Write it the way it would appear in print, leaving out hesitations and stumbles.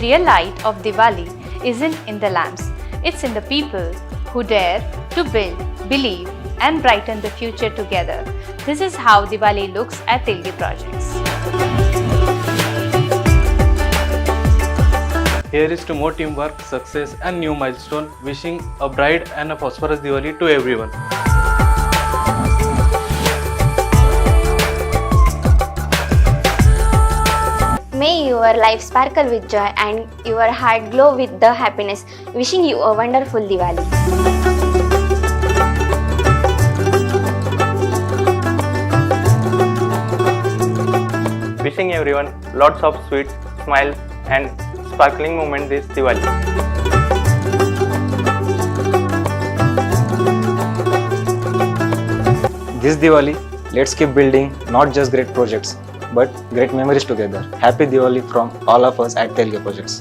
real light of Diwali isn't in the lamps, it's in the people who dare to build, believe, and brighten the future together. This is how Diwali looks at Telge projects. Here is to more teamwork, success, and new milestone. Wishing a bright and a prosperous Diwali to everyone. May your life sparkle with joy and your heart glow with the happiness. Wishing you a wonderful Diwali. Wishing everyone lots of sweets, smiles and sparkling moments this Diwali. This Diwali, let's keep building not just great projects, but great memories together. Happy Diwali from all of us at Telge Projects.